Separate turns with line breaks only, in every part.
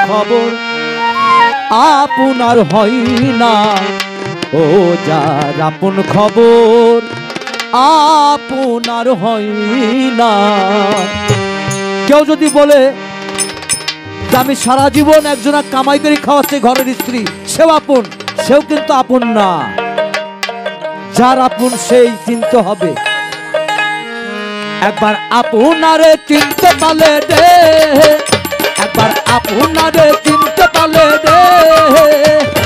খবর আপনার হয় না, ও যার আপন খবর আপনার হয় না। কেউ যদি বলে যে আমি সারা জীবন একজনা কামাই করে খাওয়াচ্ছি ঘরের স্ত্রী, সেও আপন, সেও কিন্তু আপন না। যার আপন সেই চিনতে হবে। একবার আপনারে চিনতে পারলে রে, একবার আপনারে চিনতে পারলে রে,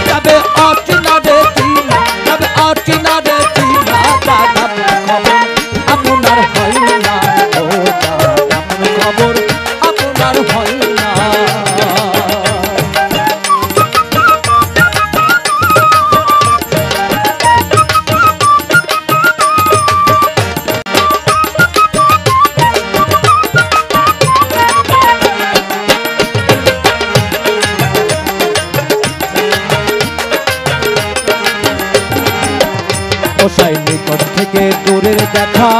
তবে অচিনারে চিনা, তবে অচিনারে চিনা। যার আপন খবর আপনার হয় না, ও যার আপন খবর আপনার হয় না। ওসাই নিকট থেকে দূরের দেখা,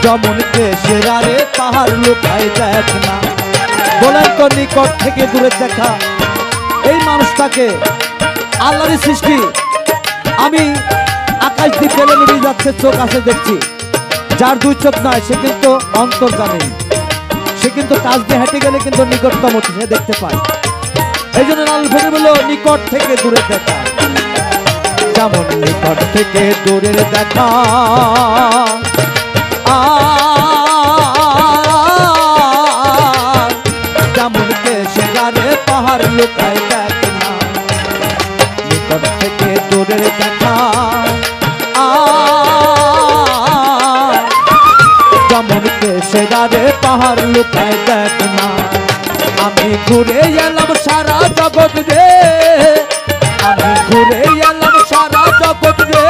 যেমন কেশরারে পাহাড় লুকায় দেখ না। বলেন তো নিকট থেকে দূরের দেখা, এই মানুষটাকে আল্লাহর সৃষ্টি। আমি আকাশ দিয়ে ফেলে বেরিয়ে যাচ্ছে, চোখ আছে দেখছি। যার দুই চোখ নয় সে কিন্তু অন্তর্জামী, সে কিন্তু কাজ দিয়ে হেঁটে গেলে কিন্তু নিকটতম সে দেখতে পায়। এই জন্য লাল ফেলে বললো নিকট থেকে দূরের দেখা, যেমন নিকট থেকে দূরের দেখা। যেমন কেশরারে পাহাড় লুকায় দেখ না। নিকট থেকে দূরের দেখা, যেমন কেশরারে পাহাড় লুকায় দেখ না। আমি ঘুরে এলাম সারা জগৎ রে, আমি ঘুরে এলাম সারা জগৎ রে।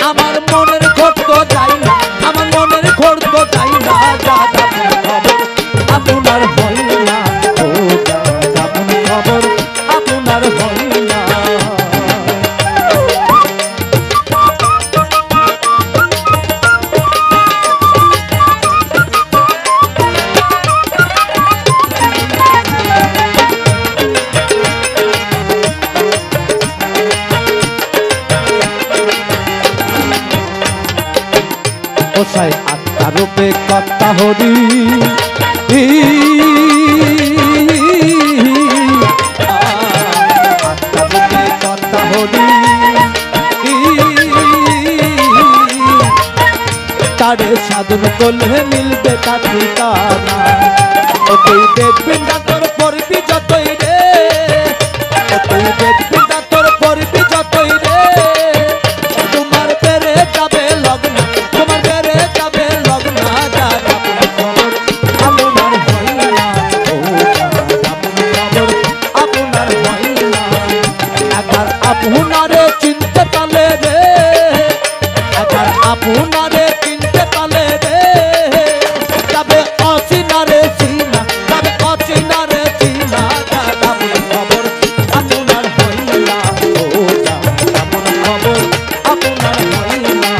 আমার মনের ঘর তো যাই না, আমার মনের ঘর তো যাই না। যার আপন খবর আপনার হয় না, ও যার আপন খবর আপনার হয় না। ওসাই আত্মা রূপে কর্তা হরি, আত্মা রূপে কর্তা হরি। তারে সাধন করলে মিলবে তার ঠিকানা। ও তুই দেখবি না তোর পড়বি যতই রে, ও তুই দেখবি না তোর পড়বি যতই রে। তোমার পেরে যাবে লগ্ন, তোমার পেরে যাবে লগ্ন। যার আপন খবর আপনার হয় না, ও যার আপন খবর আপনার হয় না। একবার আপনারে চিনতে পারলে রে, একবার আপনারে চিনতে পারলে রে, তবে অচিনারে চিনা, তবে অচিনারে চিনা। যার আপন খবর আপনার হয় না, ও যার আপন খবর আপনার হয় না।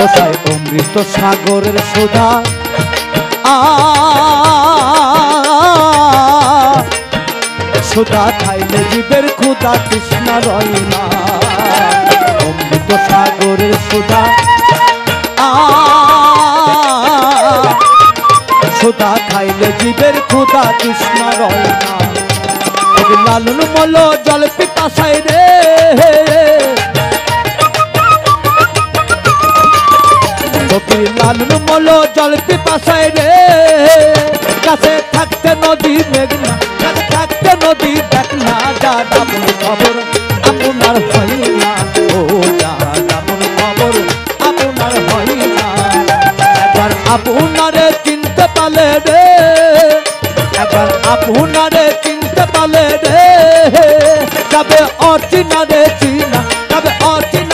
ওসাই অমৃত সাগরের সুধা, সুধা খাইলে জীবের ক্ষুধা তৃষ্ণা রয় না। অমৃত সাগরের সুধা, সুধা খাইলে জীবের ক্ষুধা তৃষ্ণা রয় না। লালন মল জল পিপাসায় রে, ফকির লালন মল জল পিপাসায় রে। কাছে থাকতে নদী মেঘনা, কাছে থাকতে নদী দেখ না। যার আপন খবর আপনার হয় না, ও যার আপন খবর আপনার হয় না। একবার আপনারে চিনতে পারলে রে, তবে অচিনা রে চিনা, তবে অচিনা